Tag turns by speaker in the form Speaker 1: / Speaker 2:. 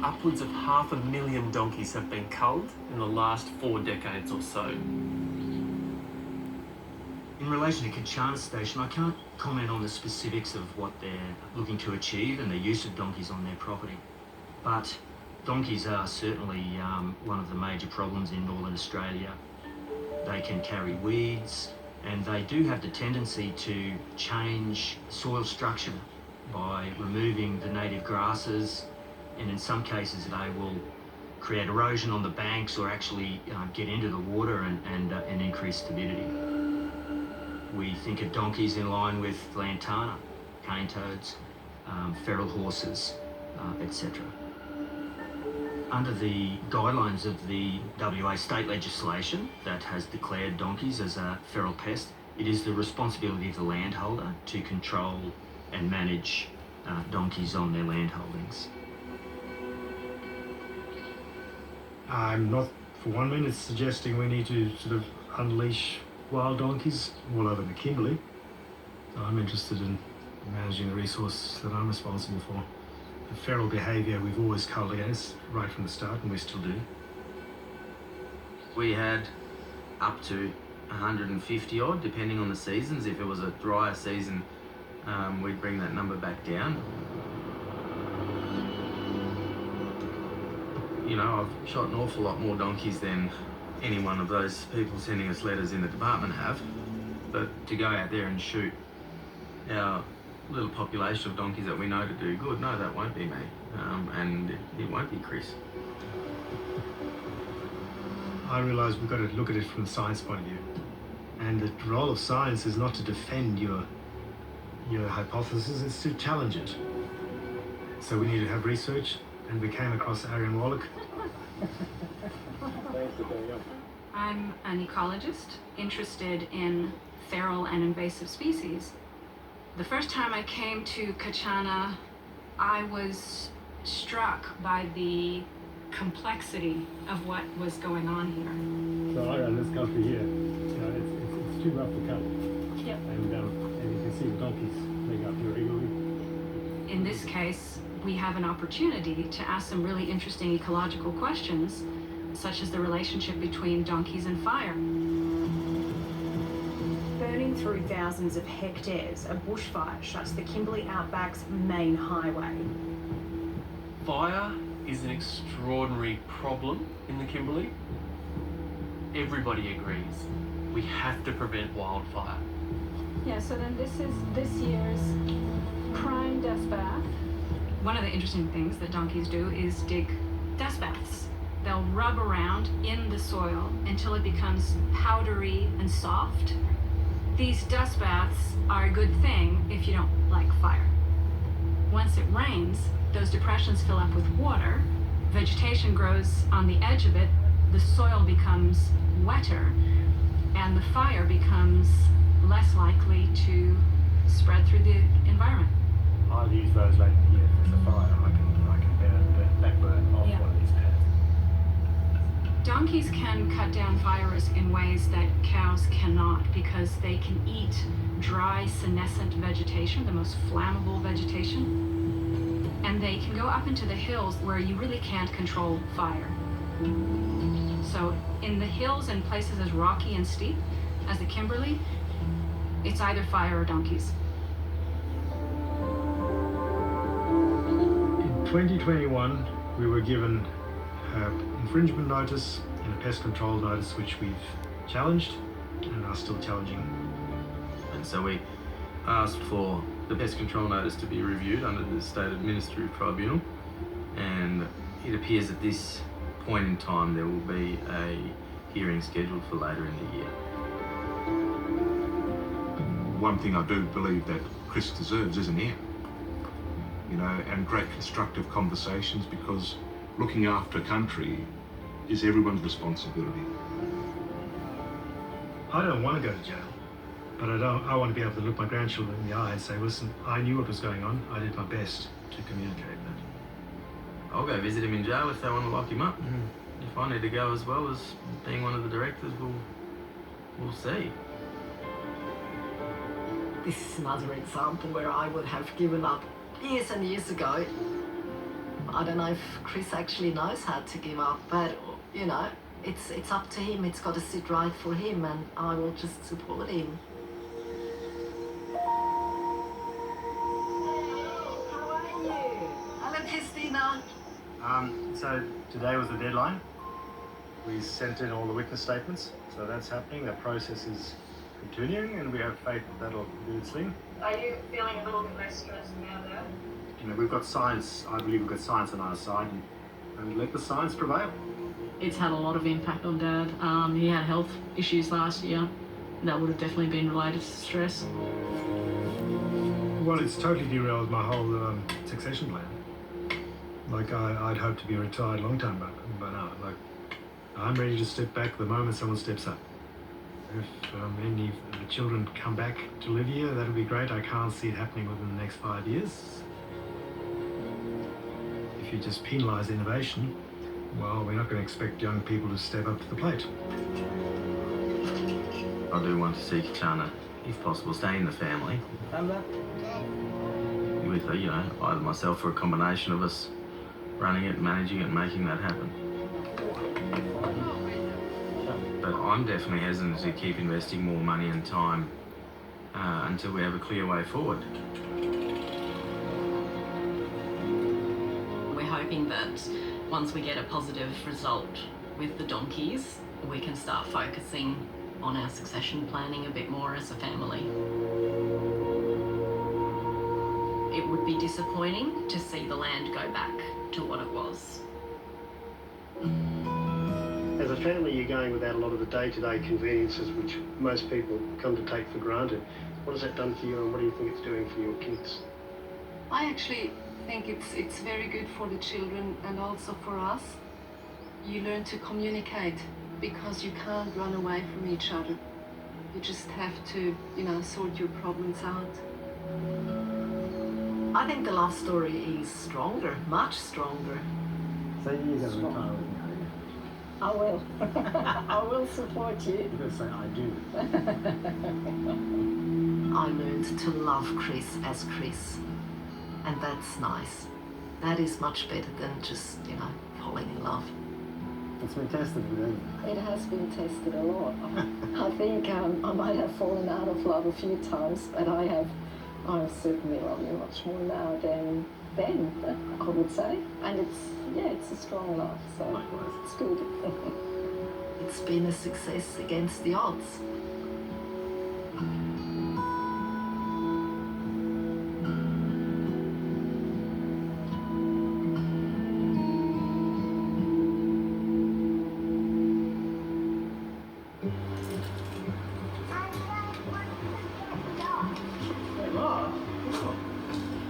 Speaker 1: Upwards of 500,000 donkeys have been culled in the last 4 decades or so.
Speaker 2: In relation to Kachana Station, I can't comment on the specifics of what they're looking to achieve and the use of donkeys on their property. But donkeys are certainly one of the major problems in Northern Australia. They can carry weeds, and they do have the tendency to change soil structure by removing the native grasses, and in some cases they will create erosion on the banks or actually get into the water and increase turbidity. We think of donkeys in line with lantana, cane toads, feral horses, etc. Under the guidelines of the WA state legislation that has declared donkeys as a feral pest, it is the responsibility of the landholder to control and manage donkeys on their land holdings.
Speaker 3: I'm not for 1 minute suggesting we need to sort of unleash wild donkeys all over the Kimberley. I'm interested in managing the resource that I'm responsible for. The feral behaviour we've always culled against right from the start, and we still do.
Speaker 4: We had up to 150 odd, depending on the seasons. If it was a drier season, we'd bring that number back down. You know, I've shot an awful lot more donkeys than any one of those people sending us letters in the department have. But to go out there and shoot our little population of donkeys that we know to do good, no, that won't be me. And it won't be Chris.
Speaker 3: I realise we've got to look at it from the science point of view. And the role of science is not to defend your hypothesis, it's to challenge it. So we need to have research, and we came across Arian Wallach.
Speaker 5: I'm an ecologist interested in feral and invasive species. The first time I came to Kachana, I was struck by the complexity of what was going on here.
Speaker 3: So I run this country here. You know, it's too rough to cut.
Speaker 5: Yep.
Speaker 3: And you can see the donkeys leg up here regularly.
Speaker 5: In this case, we have an opportunity to ask some really interesting ecological questions, such as the relationship between donkeys and fire.
Speaker 6: Burning through thousands of hectares, a bushfire shuts the Kimberley Outback's main highway.
Speaker 1: Fire is an extraordinary problem in the Kimberley. Everybody agrees. We have to prevent wildfire.
Speaker 7: Yeah, so then this is this year's prime dust bath.
Speaker 5: One of the interesting things that donkeys do is dig dust baths. They'll rub around in the soil until it becomes powdery and soft. These dust baths are a good thing if you don't like fire. Once it rains, those depressions fill up with water, vegetation grows on the edge of it, the soil becomes wetter, and the fire becomes less likely to spread through the environment.
Speaker 3: I'll use those late in the year as a fire. I can backburn off one of these pads.
Speaker 5: Donkeys can cut down fires in ways that cows cannot, because they can eat dry, senescent vegetation, the most flammable vegetation. And they can go up into the hills where you really can't control fire. So in the hills and places as rocky and steep as the Kimberley, it's either fire or donkeys.
Speaker 3: In 2021, we were given an infringement notice and a pest control notice, which we've challenged and are still challenging.
Speaker 4: And so we asked for the pest control notice to be reviewed under the State Administrative Tribunal, and it appears at this point in time there will be a hearing scheduled for later in the year.
Speaker 8: One thing I do believe that Chris deserves is an ear, you know, and great constructive conversations, because looking after country is everyone's responsibility.
Speaker 3: I don't want to go to jail, but I want to be able to look my grandchildren in the eye and say, listen, I knew what was going on. I did my best to communicate that.
Speaker 4: I'll go visit him in jail if they want to lock him up. If I need to go as well as being one of the directors, we'll see.
Speaker 9: This is another example where I would have given up years and years ago. I don't know if Chris actually knows how to give up, but, you know, it's up to him. It's got to sit right for him, and I will just support him. How are you? Hello, Christina.
Speaker 3: So today was the deadline. We sent in all the witness statements, so that's happening. That process is continuing, and we have faith that that'll do its thing.
Speaker 5: Are you feeling a little bit less stressed now, Dad?
Speaker 3: You know, we've got science. I believe we've got science on our side, and let the science prevail.
Speaker 10: It's had a lot of impact on Dad. He had health issues last year. That would have definitely been related to stress.
Speaker 3: Well, it's totally derailed my whole succession plan. Like, I'd hoped to be retired a long time back, but no, like, I'm ready to step back the moment someone steps up. If any of the children come back to live here, that'll be great. I can't see it happening within the next 5 years. If you just penalise innovation, well, we're not going to expect young people to step up to the plate.
Speaker 4: I do want to see Kichana, if possible, stay in the family. With, you know, either myself or a combination of us running it, managing it, and making that happen. But I'm definitely hesitant to keep investing more money and time until we have a clear way forward.
Speaker 10: We're hoping that once we get a positive result with the donkeys, we can start focusing on our succession planning a bit more as a family. It would be disappointing to see the land go back to what it was.
Speaker 11: As a family, you're going without a lot of the day-to-day conveniences which most people come to take for granted. What has that done for you, and what do you think it's doing for your kids?
Speaker 12: I actually think it's very good for the children and also for us. You learn to communicate because you can't run away from each other. You just have to, you know, sort your problems out.
Speaker 9: I think the love story is stronger, much stronger.
Speaker 3: So you're going to retire with me,
Speaker 7: I will. I will support you.
Speaker 3: You're going to say, I do.
Speaker 9: I learned to love Chris as Chris, and that's nice. That is much better than just, you know, falling in love.
Speaker 3: It's been tested, hasn't it?
Speaker 7: It has been tested a lot. I think I might have fallen out of love a few times, but I certainly love you much more now than then, I would say. And it's a strong love, so it's good.
Speaker 9: It's been a success against the odds.